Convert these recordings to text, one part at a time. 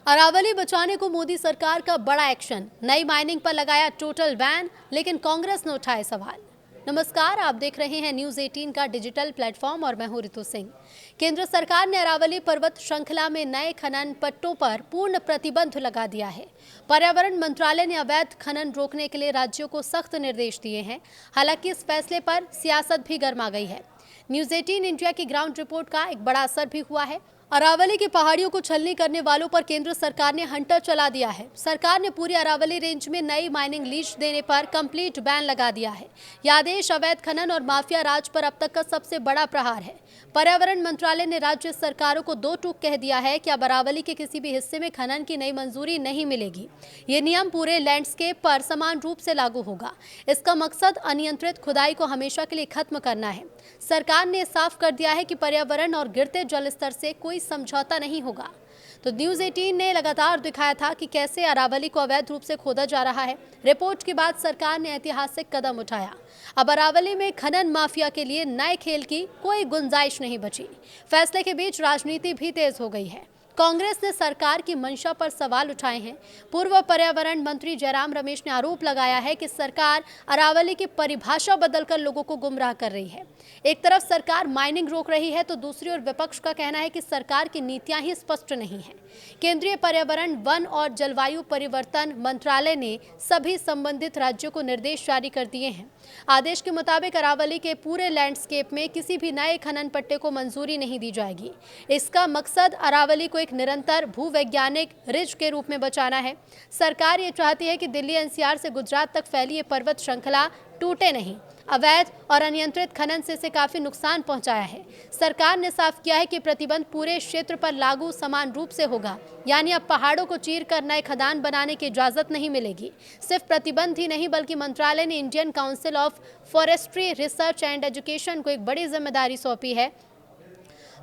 अरावली बचाने को मोदी सरकार का बड़ा एक्शन, नई माइनिंग पर लगाया टोटल बैन, लेकिन कांग्रेस ने उठाए सवाल। नमस्कार, आप देख रहे हैं न्यूज 18 का डिजिटल प्लेटफॉर्म और मैं हूं रितु सिंह। केंद्र सरकार ने अरावली पर्वत श्रृंखला में नए खनन पट्टों पर पूर्ण प्रतिबंध लगा दिया है। पर्यावरण मंत्रालय ने अवैध खनन रोकने के लिए राज्यों को सख्त निर्देश दिए हैं। हालांकि इस फैसले पर सियासत भी गर्मा गई है। न्यूज 18 इंडिया की ग्राउंड रिपोर्ट का एक बड़ा असर भी हुआ है। अरावली की पहाड़ियों को छलनी करने वालों पर केंद्र सरकार ने हंटर चला दिया है। सरकार ने पूरी अरावली रेंज में नई माइनिंग लीज देने पर कंप्लीट बैन लगा दिया है। यह आदेश अवैध खनन और माफिया राज पर अब तक का सबसे बड़ा प्रहार है। पर्यावरण मंत्रालय ने राज्य सरकारों को दो टूक कह दिया है कि अब अरावली के किसी भी हिस्से में खनन की नई मंजूरी नहीं मिलेगी। ये नियम पूरे लैंडस्केप पर समान रूप से लागू होगा। इसका मकसद अनियंत्रित खुदाई को हमेशा के लिए खत्म करना है। सरकार ने साफ कर दिया है कि पर्यावरण और गिरते जल स्तर से कोई समझौता नहीं होगा। तो न्यूज 18 ने लगातार दिखाया था कि कैसे अरावली को अवैध रूप से खोदा जा रहा है। रिपोर्ट के बाद सरकार ने ऐतिहासिक कदम उठाया। अब अरावली में खनन माफिया के लिए नए खेल की कोई गुंजाइश नहीं बची। फैसले के बीच राजनीति भी तेज हो गई है। कांग्रेस ने सरकार की मंशा पर सवाल उठाए हैं। पूर्व पर्यावरण मंत्री जयराम रमेश ने आरोप लगाया है कि सरकार अरावली की परिभाषा बदलकर लोगों को गुमराह कर रही है। एक तरफ सरकार माइनिंग रोक रही है तो दूसरी ओर विपक्ष का कहना है कि सरकार की नीतियां ही स्पष्ट नहीं है। केंद्रीय पर्यावरण, वन और जलवायु परिवर्तन मंत्रालय ने सभी संबंधित राज्यों को निर्देश जारी कर दिए हैं। आदेश के मुताबिक अरावली के पूरे लैंडस्केप में किसी भी नए खनन पट्टे को मंजूरी नहीं दी जाएगी। इसका मकसद अरावली को एक निरंतर भूवैज्ञानिक रिज के रूप में बचाना है। सरकार ये चाहती है कि दिल्ली एनसीआर से गुजरात तक फैली ये पर्वत श्रृंखला टूटे नहीं। अवैध और अनियंत्रित खनन से इसे काफी नुकसान पहुंचाया है। सरकार ने साफ किया है कि प्रतिबंध पूरे क्षेत्र पर लागू समान रूप से होगा, यानी अब पहाड़ों को चीर कर नए खदान बनाने की इजाजत नहीं मिलेगी। सिर्फ प्रतिबंध ही नहीं बल्कि मंत्रालय ने Indian council of forestry research and education को एक बड़ी जिम्मेदारी सौंपी है।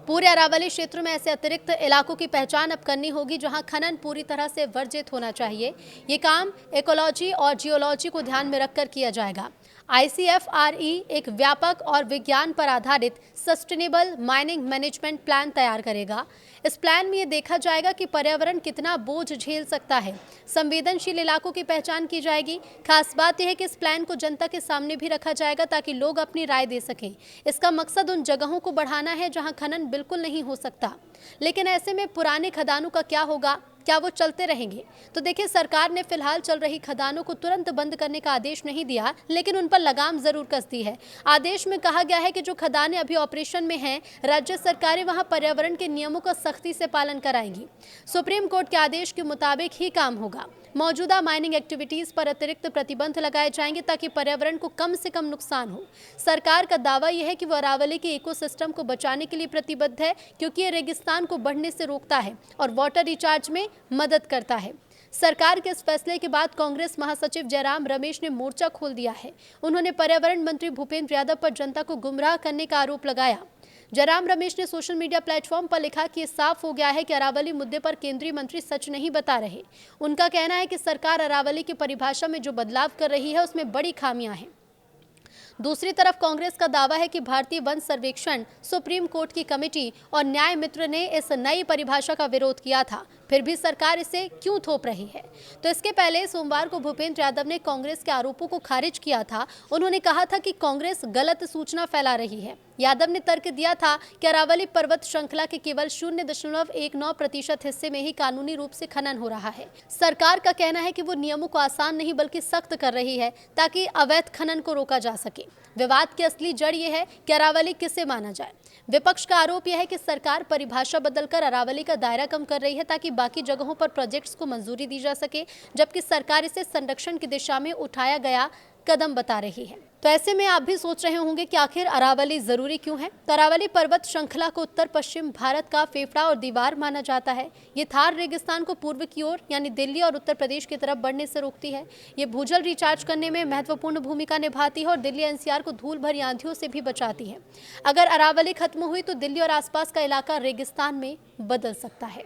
पूरे अरावली क्षेत्र में ऐसे अतिरिक्त इलाकों की पहचान अब करनी होगी जहां खनन पूरी तरह से वर्जित होना चाहिए। ये काम इकोलॉजी और जियोलॉजी को ध्यान में रखकर किया जाएगा। ICFRE एक व्यापक और विज्ञान पर आधारित सस्टेनेबल माइनिंग मैनेजमेंट प्लान तैयार करेगा। इस प्लान में ये देखा जाएगा कि पर्यावरण कितना बोझ झेल सकता है। संवेदनशील इलाकों की पहचान की जाएगी। खास बात यह है कि इस प्लान को जनता के सामने भी रखा जाएगा ताकि लोग अपनी राय दे सकें। इसका मकसद उन जगहों को बढ़ाना है जहां खनन बिल्कुल नहीं हो सकता। लेकिन ऐसे में पुराने खदानों का क्या होगा? क्या वो चलते रहेंगे? तो देखिए, सरकार ने फिलहाल चल रही खदानों को तुरंत बंद करने का आदेश नहीं दिया, लेकिन उन पर लगाम जरूर कस दी है। आदेश में कहा गया है कि जो खदानें अभी ऑपरेशन में हैं, राज्य सरकारें वहां पर्यावरण के नियमों का सख्ती से पालन कराएंगी। सुप्रीम कोर्ट के आदेश के मुताबिक ही काम होगा। मौजूदा माइनिंग एक्टिविटीज पर अतिरिक्त प्रतिबंध लगाए जाएंगे ताकि पर्यावरण को कम से कम नुकसान हो। सरकार का दावा यह है कि वो अरावली के इकोसिस्टम को बचाने के लिए प्रतिबद्ध है, क्योंकि ये रेगिस्तान को बढ़ने से रोकता है और वाटर रिचार्ज में मदद करता है। सरकार के इस फैसले के बाद कांग्रेस महासचिव जयराम रमेश ने मोर्चा खोल दिया है। उन्होंने पर्यावरण मंत्री भूपेंद्र यादव पर जनता को गुमराह करने का आरोप लगाया। जयराम रमेश ने सोशल मीडिया प्लेटफॉर्म पर लिखा कि साफ हो गया है कि अरावली मुद्दे पर केंद्रीय मंत्री सच नहीं बता रहे। उनका कहना है कि सरकार अरावली की परिभाषा में जो बदलाव कर रही है उसमें बड़ी खामियां हैं। दूसरी तरफ कांग्रेस का दावा है कि भारतीय वन सर्वेक्षण, सुप्रीम कोर्ट की कमेटी और न्याय मित्र ने इस नई परिभाषा का विरोध किया था, फिर भी सरकार इसे क्यों थोप रही है। तो इसके पहले सोमवार को भूपेंद्र यादव ने कांग्रेस के आरोपों को खारिज किया था। उन्होंने कहा था कि कांग्रेस गलत सूचना फैला रही है। यादव ने तर्क दिया था कि अरावली पर्वत श्रृंखला के केवल 0.19% हिस्से में ही कानूनी रूप से खनन हो रहा है। सरकार का कहना है कि वो नियमों को आसान नहीं बल्कि सख्त कर रही है ताकि अवैध खनन को रोका जा सके। विवाद की असली जड़ यह है कि अरावली किसे माना जाए। विपक्ष का आरोप यह है कि सरकार परिभाषा बदलकर अरावली का दायरा कम कर रही है ताकि बाकी जगहों पर प्रोजेक्ट्स को मंजूरी दी जा सके, जबकि सरकार इसे संरक्षण की दिशा में उठाया गया कदम बता रही है। तो ऐसे में आप भी सोच रहे होंगे कि आखिर अरावली जरूरी क्यों है। तो अरावली पर्वत श्रृंखला को उत्तर पश्चिम भारत का फेफड़ा और दीवार माना जाता है। ये थार रेगिस्तान को पूर्व की ओर यानी दिल्ली और उत्तर प्रदेश की तरफ बढ़ने से रोकती है। ये भूजल रिचार्ज करने में महत्वपूर्ण भूमिका निभाती है और दिल्ली एनसीआर को धूल भरी आंधियों से भी बचाती है। अगर अरावली खत्म हुई तो दिल्ली और आसपास का इलाका रेगिस्तान में बदल सकता है।